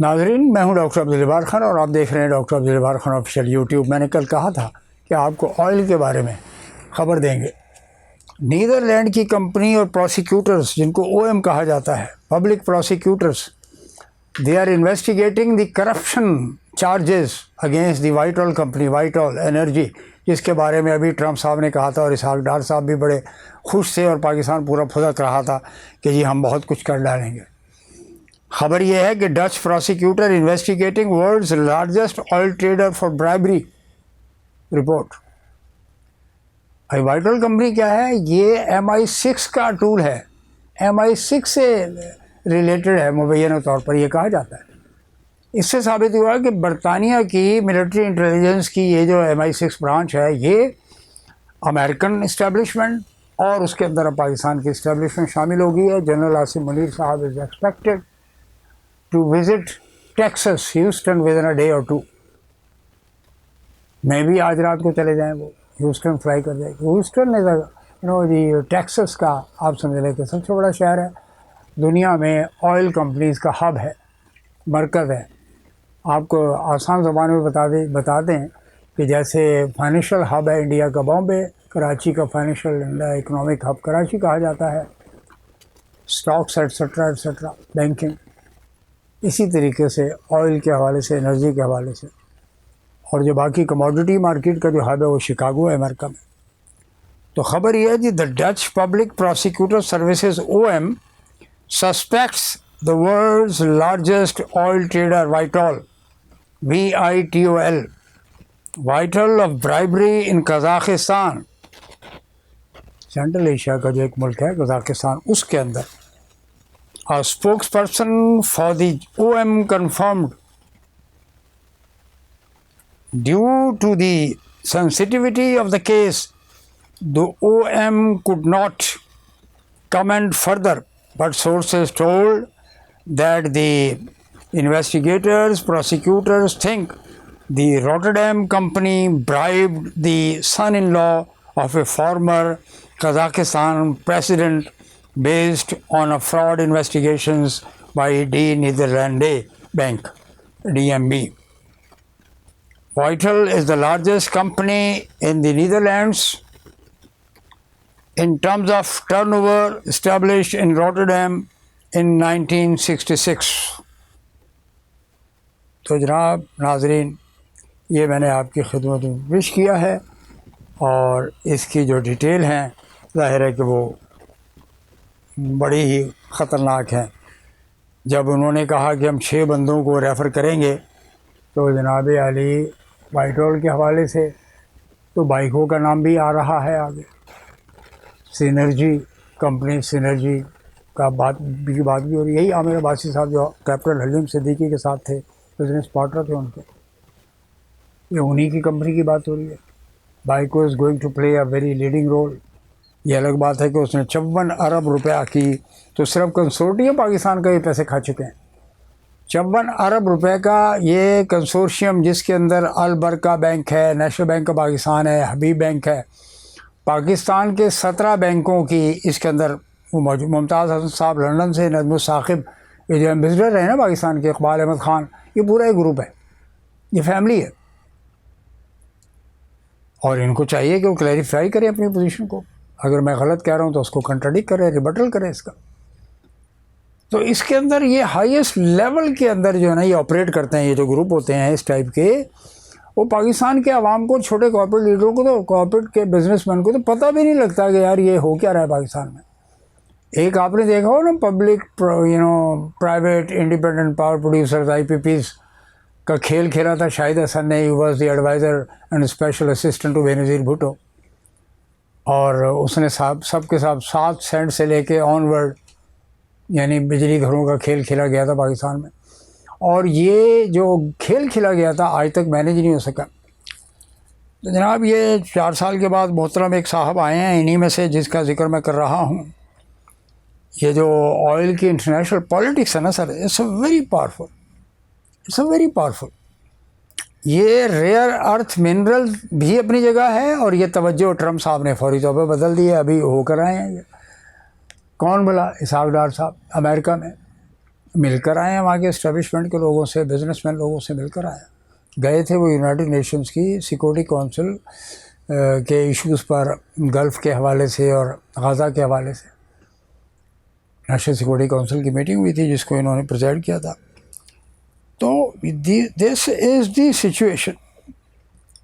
ناظرین، میں ہوں ڈاکٹر عبدالجبار خان اور آپ دیکھ رہے ہیں doctor Abdul Jabbar Khan official YouTube. میں نے کل کہا تھا کہ آپ کو آئل کے بارے میں خبر دیں گے۔ نیدرلینڈ کی کمپنی اور پروسیکیوٹرز، جن کو او ایم کہا جاتا ہے، public prosecutors, they are investigating the corruption charges against the Vitol company, Vitol energy, جس کے بارے میں ابھی ٹرمپ صاحب نے کہا تھا اور اسحاق ڈار صاحب بھی بڑے خوش تھے اور پاکستان پورا پھدک رہا تھا کہ جی ہم بہت کچھ کر ڈالیں گے۔ خبر یہ ہے کہ Dutch prosecutor investigating world's largest oil trader for bribery report. Vitol company کیا ہے؟ یہ MI6 کا ٹول ہے، MI6 سے ریلیٹڈ ہے مبینہ طور پر، یہ کہا جاتا ہے۔ اس سے ثابت ہوا کہ برطانیہ کی ملٹری انٹیلیجنس کی یہ جو MI6 برانچ ہے، یہ امریکن اسٹیبلشمنٹ اور اس کے اندر اب پاکستان کی اسٹیبلشمنٹ شامل ہو گئی ہے۔ جنرل عاصم منیر صاحب is expected to visit Texas, Houston within a day or two۔ میں بھی آج رات کو چلے جائیں، وہ ہیوسٹن فلائی کر جائے گی۔ ہیوسٹن ٹیکسس کا آپ سمجھ لیں کہ سب سے بڑا شہر ہے دنیا میں، آئل کمپنیز کا ہب ہے، مرکز ہے۔ آپ کو آسان زبان میں بتا دیں کہ جیسے فائنینشیل ہب ہے انڈیا کا بامبے، کراچی کا فائنینشیل اکنامک ہب کراچی کہا جاتا ہے، اسٹاکس ایٹسٹرا ایٹسٹرا، بینکنگ۔ اسی طریقے سے آئل کے حوالے سے، انرجی کے حوالے سے، اور جو باقی کموڈٹی مارکیٹ کا جو ہب ہے وہ شکاگو ہے امریکہ میں۔ تو خبر یہ ہے کہ the Dutch public prosecutor services OM suspects the world's largest oil trader Vitol VITOL Vitol of bribery in Kazakhstan. Central Asia کا جو ایک ملک ہے قزاقستان، اس کے اندر a spokesperson for the OM confirmed due to the sensitivity of the case, the OM could not comment further, but sources told that the investigators, prosecutors think the Rotterdam company bribed the son-in-law of a former Kazakhstan president based on a fraud investigations by De Nederlande Bank, DNB. Vital is the largest company in the Netherlands in terms of turnover, established in Rotterdam in 1966. تو جناب ناظرین، یہ میں نے آپ کی خدمت میں پیش کیا ہے، اور اس کی جو ڈیٹیل ہیں ظاہر ہے کہ وہ بڑی ہی خطرناک ہیں۔ جب انہوں نے کہا کہ ہم 6 بندوں کو ریفر کریں گے، تو جناب علی وائٹ آئل کے حوالے سے تو بائیکو کا نام بھی آ رہا ہے آگے، سینرجی کمپنی، سینرجی کا بات بھی ہو رہی ہے۔ یہی عامر عباسی صاحب جو کیپٹن حلیم صدیقی کے ساتھ تھے، بزنس پارٹنر تھے ان کے، یہ انہی کی کمپنی کی بات ہو رہی ہے۔ بائیکو is going to play a very leading role. یہ الگ بات ہے کہ اس نے 54 ارب روپیہ کی، تو صرف کنسورٹیم پاکستان کا یہ پیسے کھا چکے ہیں۔ 54 ارب روپے کا یہ کنسورشیم، جس کے اندر البرکہ بینک ہے، نیشنل بینک آف پاکستان ہے، حبیب بینک ہے، پاکستان کے 17 بینکوں کی اس کے اندر موجود۔ ممتاز حسن صاحب لندن سے، نظم الثاقب، یہ جو ایمبیسڈر ہیں نا پاکستان کے، اقبال احمد خان، یہ پورا ایک گروپ ہے، یہ فیملی ہے، اور ان کو چاہیے کہ وہ کلیریفائی کریں اپنی پوزیشن کو۔ اگر میں غلط کہہ رہا ہوں تو اس کو کنٹراڈکٹ کرے، ریبٹل کرے اس کا۔ تو اس کے اندر یہ ہائیسٹ لیول کے اندر جو ہے نا یہ آپریٹ کرتے ہیں، یہ جو گروپ ہوتے ہیں اس ٹائپ کے، وہ پاکستان کے عوام کو، چھوٹے کارپوریٹ لیڈروں کو، تو کارپوریٹ کے بزنس مین کو تو پتہ بھی نہیں لگتا کہ یار یہ ہو کیا رہا ہے پاکستان میں۔ ایک آپ نے دیکھا ہو نا، public private independent power producers IPPs کا کھیل کھیلا تھا شاہد حسن نے، he was the adviser and special assistant to Benazir Bhutto, اور اس نے سب کے ساتھ 7 سینٹ سے لے کے آن ورڈ، یعنی بجلی گھروں کا کھیل کھیلا گیا تھا پاکستان میں، اور یہ جو کھیل کھیلا گیا تھا آج تک مینیج نہیں ہو سکا۔ تو جناب یہ 4 سال کے بعد محترم ایک صاحب آئے ہیں، انہی میں سے جس کا ذکر میں کر رہا ہوں۔ یہ جو آئل کی انٹرنیشنل پالیٹکس ہے نا sir, it's a very powerful, it's a very powerful. یہ ریئر ارتھ منرل بھی اپنی جگہ ہے، اور یہ توجہ ٹرمپ صاحب نے فوری طور پہ بدل دی ہے، ابھی ہو کر آئے ہیں۔ یہ کون بلا؟ اسحاق ڈار صاحب امریکہ میں، مل کر آئے ہیں وہاں کے اسٹیبلشمنٹ کے لوگوں سے، بزنس مین لوگوں سے مل کر آئے ہیں. گئے تھے وہ یونائٹڈ نیشنز کی سیکورٹی کونسل کے ایشوز پر گلف کے حوالے سے اور غزہ کے حوالے سے. نیشنل سیکورٹی کونسل کی میٹنگ ہوئی تھی جس کو انہوں نے پریزائڈ کیا تھا. تو دس از دی سچویشن.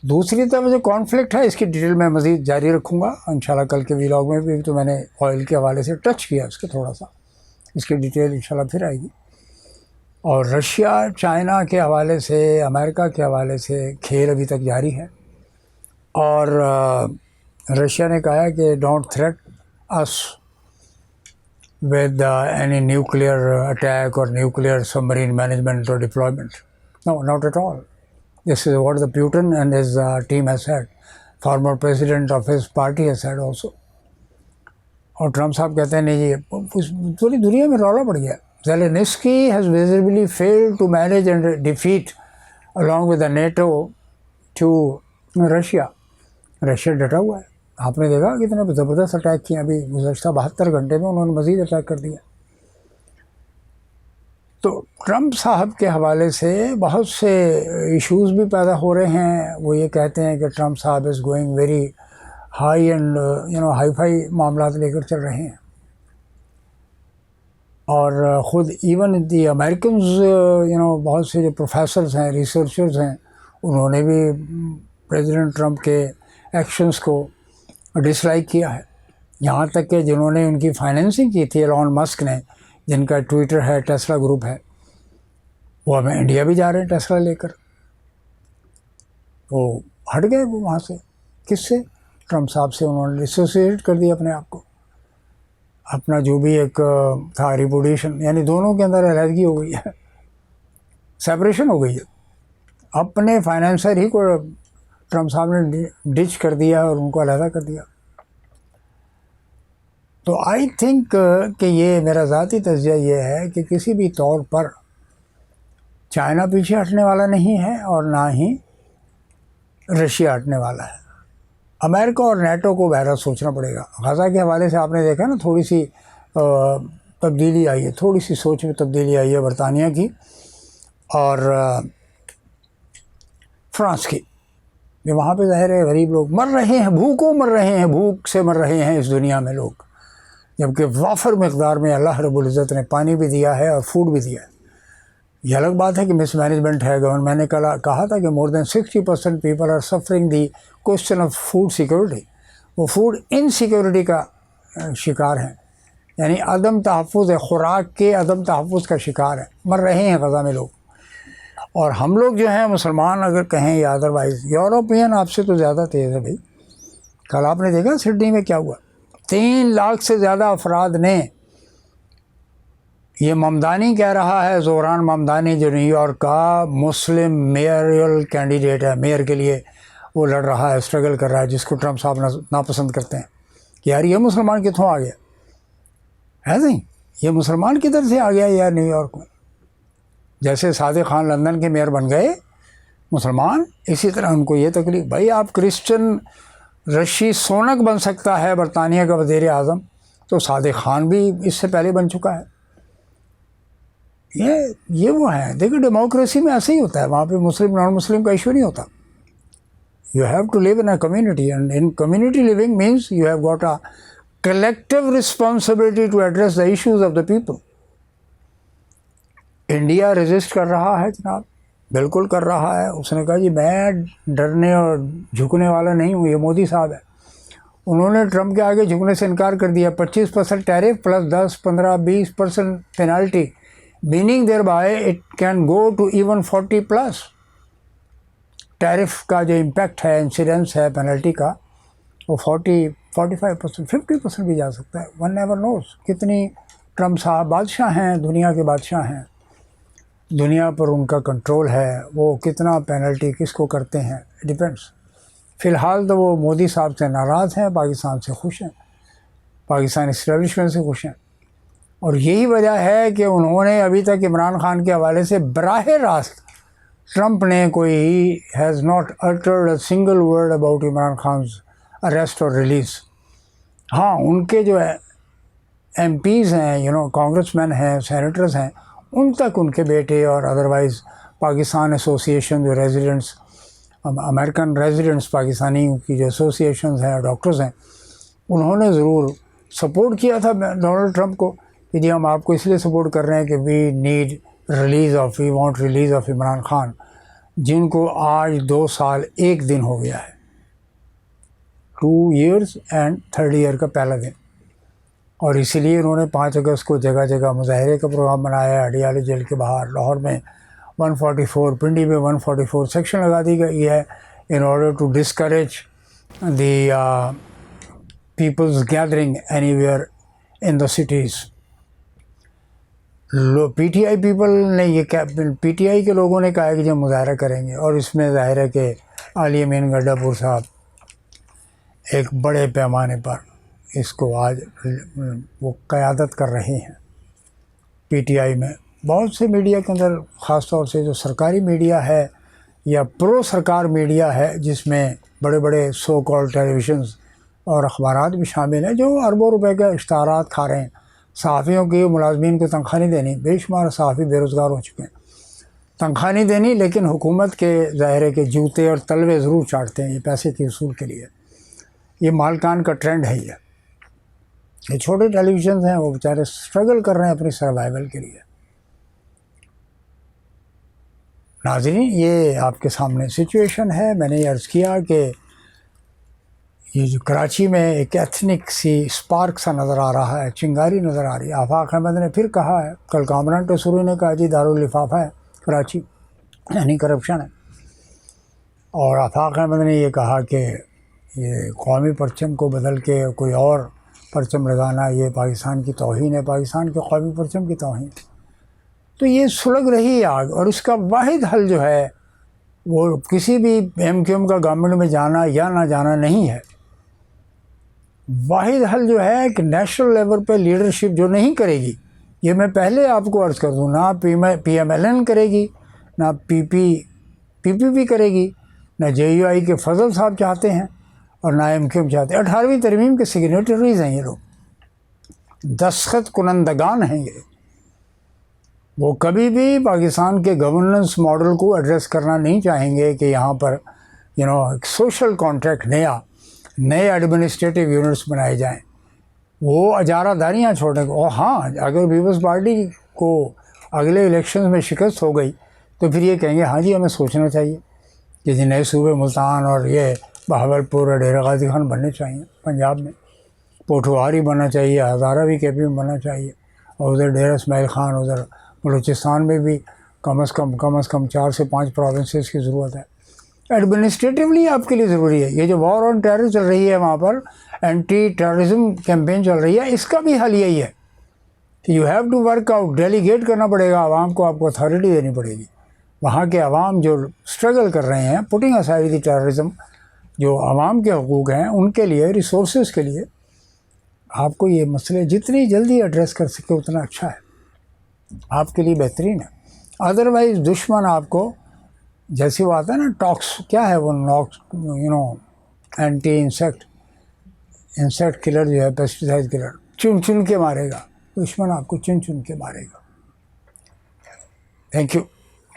دوسری طرف جو کانفلکٹ ہے اس کی ڈیٹیل میں مزید جاری رکھوں گا انشاءاللہ کل کے ویلاگ میں بھی. تو میں نے آئل کے حوالے سے ٹچ کیا اس کے تھوڑا سا، اس کی ڈیٹیل انشاءاللہ پھر آئے گی. اور رشیا چائنا کے حوالے سے، امریکہ کے حوالے سے کھیل ابھی تک جاری ہے. اور رشیا نے کہا ہے کہ don't threat us with any nuclear attack اور نیوکلیئر سب مرین مینجمنٹ اور deployment. No, not at all. This is what the Putin and his team has said. Former president of his party has said also. اور Trump صاحب کہتے ہیں نہیں جی پوری دنیا میں رولا پڑ گیا. Zelensky has visibly failed to manage and defeat along with the NATO to Russia. Russia ڈٹا ہوا ہے. آپ نے دیکھا کتنے زبردست اٹیک کیے ابھی گزشتہ 72 گھنٹے میں انہوں نے مزید اٹیک کر دیا. تو ٹرمپ صاحب کے حوالے سے بہت سے ایشوز بھی پیدا ہو رہے ہیں. وہ یہ کہتے ہیں کہ ٹرمپ صاحب is going very high and hi fi معاملات لے کر چل رہے ہیں. اور خود ایون دی امریکنز بہت سے جو پروفیسرز ہیں، ریسرچرز ہیں، انہوں نے بھی پریزیڈنٹ ٹرمپ کے ایکشنز کو ڈس لائک کیا ہے. یہاں تک کہ جنہوں نے ان کی فائنینسنگ کی تھی ایلون مسک نے، جن کا ٹویٹر ہے، ٹیسلا گروپ ہے، وہ ہمیں انڈیا بھی جا رہے ہیں ٹیسلا لے کر. وہ ہٹ گئے وہ وہاں سے. کس سے؟ ٹرمپ صاحب سے. انہوں نے ایسوسیٹ کر دیا اپنے آپ کو. اپنا جو بھی ایک تھا ریپوٹیشن، یعنی دونوں کے اندر علیحدگی ہو گئی ہے، سیپریشن ہو گئی ہے. اپنے فائنینسر ہی کو ٹرمپ صاحب نے ڈچ کر دیا اور ان کو علیحدہ کر دیا. تو آئی تھنک کہ یہ میرا ذاتی تجزیہ یہ ہے کہ کسی بھی طور پر چائنا پیچھے ہٹنے والا نہیں ہے اور نہ ہی رشیا ہٹنے والا ہے. امریکہ اور نیٹو کو بہرحال سوچنا پڑے گا. غزہ کے حوالے سے آپ نے دیکھا نا تھوڑی سی تبدیلی آئی ہے، تھوڑی سی سوچ میں تبدیلی آئی ہے برطانیہ کی اور فرانس کی. وہاں پہ ظاہر ہے غریب لوگ مر رہے ہیں، بھوکوں مر رہے ہیں، بھوک سے مر رہے ہیں اس دنیا میں لوگ، جبکہ وافر مقدار میں اللہ رب العزت نے پانی بھی دیا ہے اور فوڈ بھی دیا ہے. یہ الگ بات ہے کہ مس مینجمنٹ ہے گورنمنٹ. میں نے کہا تھا کہ more than 60% people are suffering the question of food security. وہ فوڈ انسیکورٹی کا شکار ہیں، یعنی عدم تحفظ ہے، خوراک کے عدم تحفظ کا شکار ہے. مر رہے ہیں غزہ میں لوگ. اور ہم لوگ جو ہیں مسلمان اگر کہیں یا ادروائز یورپین آپ سے تو زیادہ تیز ہے بھائی. کل آپ نے دیکھا سڈنی میں کیا ہوا؟ 3 لاکھ سے زیادہ افراد نے، یہ ممدانی کہہ رہا ہے، زوران ممدانی جو نیو یارک کا مسلم میئریل کینڈیڈیٹ ہے، میئر کے لیے وہ لڑ رہا ہے، اسٹرگل کر رہا ہے، جس کو ٹرمپ صاحب ناپسند کرتے ہیں کہ یار یہ مسلمان کتوں آ گیا ہے. نہیں، یہ مسلمان کدھر سے آ گیا یار نیو یارک میں؟ جیسے صادق خان لندن کے میئر بن گئے مسلمان، اسی طرح ان کو یہ تکلیف. بھائی آپ کرسچن رشی سونک بن سکتا ہے برطانیہ کا وزیر اعظم، تو صادق خان بھی اس سے پہلے بن چکا ہے. یہ وہ ہیں. دیکھو ڈیموکریسی میں ایسے ہی ہوتا ہے، وہاں پہ مسلم نان مسلم کا ایشو نہیں ہوتا. You have to live in a community, and in community living means you have got a collective responsibility to address the issues of the people. India resist کر رہا ہے جناب، بالکل کر رہا ہے. اس نے کہا جی میں ڈرنے اور جھکنے والا نہیں ہوں. یہ مودی صاحب ہے، انہوں نے ٹرمپ کے آگے جھکنے سے انکار کر دیا. 25% tariff plus 10, 15, 20% penalty, meaning thereby it can go to even 40+. Tariff کا جو امپیکٹ ہے، انسیڈنس ہے پینلٹی کا، وہ 45%, 50% بھی جا سکتا ہے. ون نیور نوز. کتنی ٹرمپ صاحب بادشاہ ہیں، دنیا کے بادشاہ ہیں، دنیا پر ان کا کنٹرول ہے. وہ کتنا پینلٹی کس کو کرتے ہیں ڈیپینڈس. فی الحال تو وہ مودی صاحب سے ناراض ہیں، پاکستان سے خوش ہیں، پاکستان اسٹیبلشمنٹ سے خوش ہیں. اور یہی وجہ ہے کہ انہوں نے ابھی تک عمران خان کے حوالے سے براہ راست ٹرمپ نے کوئی has not uttered a single word about Imran خانز arrest اور ریلیز. ہاں ان کے جو ایم پیز ہیں، کانگریس مین ہیں، سینیٹرز ہیں، ان تک ان کے بیٹے اور ادروائز پاکستان ایسوسیشن جو ریزیڈنٹس امریکن ریزیڈنٹس پاکستانی کی جو ایسوسیشنز ہیں ڈاکٹرز ہیں انہوں نے ضرور سپورٹ کیا تھا ڈونلڈ ٹرمپ کو کہ جی ہم آپ کو اس لیے سپورٹ کر رہے ہیں کہ we want release of Imran Khan, جن کو آج 2 سال 1 دن ہو گیا ہے، 2 years and 3rd year کا پہلا دن، اور اسی لیے انہوں نے 5 اگست کو جگہ جگہ مظاہرے کا پروگرام بنایا ہے۔ اڈیالہ جیل کے باہر، لاہور میں 144، پنڈی میں 144 سیکشن لگا دی گئی ہے in order to discourage the people's gathering anywhere in the cities. P T I people نے پی ٹی آئی کے لوگوں نے کہا ہے کہ جب مظاہرہ کریں گے، اور اس میں ظاہر ہے کہ علی امین گڈھا پور صاحب ایک بڑے پیمانے پر اس کو آج وہ قیادت کر رہے ہیں پی ٹی آئی میں۔ بہت سے میڈیا کے اندر، خاص طور سے جو سرکاری میڈیا ہے یا پرو سرکار میڈیا ہے، جس میں بڑے بڑے سو کال ٹیلی ویژنز اور اخبارات بھی شامل ہیں، جو اربوں روپے کے اشتہارات کھا رہے ہیں۔ صحافیوں کی ملازمین کو تنخواہ نہیں دینی، بے شمار صحافی بے روزگار ہو چکے ہیں، تنخواہ نہیں دینی، لیکن حکومت کے ظاہر ہے کہ جوتے اور تلوے ضرور چاٹتے ہیں یہ پیسے کے اصول کے لیے۔ یہ مالکان کا ٹرینڈ ہے۔ یہ چھوٹے ٹیلی ویژنز ہیں، وہ بیچارے اسٹرگل کر رہے ہیں اپنی سروائیول کے لیے۔ ناظرین، یہ آپ کے سامنے سچویشن ہے۔ میں نے یہ عرض کیا کہ یہ جو کراچی میں ایک ایتھنک سی اسپارک سا نظر آ رہا ہے، چنگاری نظر آ رہی ہے۔ آفاق احمد نے پھر کہا ہے، کل کامران ٹسوری نے کہا جی داراللفافہ ہے کراچی، یعنی کرپشن ہے، اور آفاق احمد نے یہ کہا کہ یہ قومی پرچم کو بدل کے کوئی اور پرچم لگانا یہ پاکستان کی توہین ہے، پاکستان کے قومی پرچم کی توہین۔ تو یہ سلگ رہی ہے آگ، اور اس کا واحد حل جو ہے وہ کسی بھی ایم کیو ایم کا گورنمنٹ میں جانا یا نہ جانا نہیں ہے۔ واحد حل جو ہے کہ نیشنل لیول پہ لیڈرشپ جو نہیں کرے گی، یہ میں پہلے آپ کو عرض کر دوں، نہ پی ایم ایل این کرے گی، نہ پی پی کرے گی، نہ جے یو آئی کے فضل صاحب چاہتے ہیں، اور نہ ایم کیو ایم چاہتے ہیں۔ 18ویں ترمیم کے سگنیٹریز ہیں یہ لوگ، دستخط کنندگان ہیں یہ۔ وہ کبھی بھی پاکستان کے گورننس ماڈل کو ایڈریس کرنا نہیں چاہیں گے کہ یہاں پر ایک سوشل کانٹریکٹ نئے ایڈمنسٹریٹو یونٹس بنائے جائیں، وہ اجارہ داریاں چھوڑنے کو۔ اور ہاں، اگر پیپلز پارٹی کو اگلے الیکشنز میں شکست ہو گئی تو پھر یہ کہیں گے ہاں جی ہمیں سوچنا چاہیے کہ جی نئے صوبے ملتان اور یہ بہاولپور اور ڈیرہ غازی خان بننے چاہیے، پنجاب میں پوٹھوہاری بننا چاہیے، ہزارہ بھی کے پی میں بننا چاہیے، اور ادھر ڈیرہ اسماعیل خان، ادھر بلوچستان میں بھی کم از کم 4 سے 5 پروونسز کی ضرورت ہے۔ ایڈمنسٹریٹولی آپ کے لیے ضروری ہے۔ یہ جو وار آن ٹیرر چل رہی ہے، وہاں پر اینٹی ٹیررزم کیمپین چل رہی ہے، اس کا بھی حل یہی ہے کہ you have to work out, delegate کرنا پڑے گا عوام کو، آپ کو اتھارٹی دینی پڑے گی۔ وہاں کے عوام جو اسٹرگل کر رہے ہیں، پٹنگ اسائڈ دی ٹیررزم، جو عوام کے حقوق ہیں ان کے لیے، ریسورسز کے لیے، آپ کو یہ مسئلے جتنی جلدی ایڈریس کر سکے اتنا اچھا ہے، آپ کے لیے بہترین ہے۔ ادروائز دشمن آپ کو، جیسے وہ آتا ہے نا ٹاکس، کیا ہے وہ ناکس، اینٹی انسیکٹ کلر جو ہے، پیسٹیسائڈ کلر، چن کے مارے گا، دشمن آپ کو چن کے مارے گا۔ Thank you.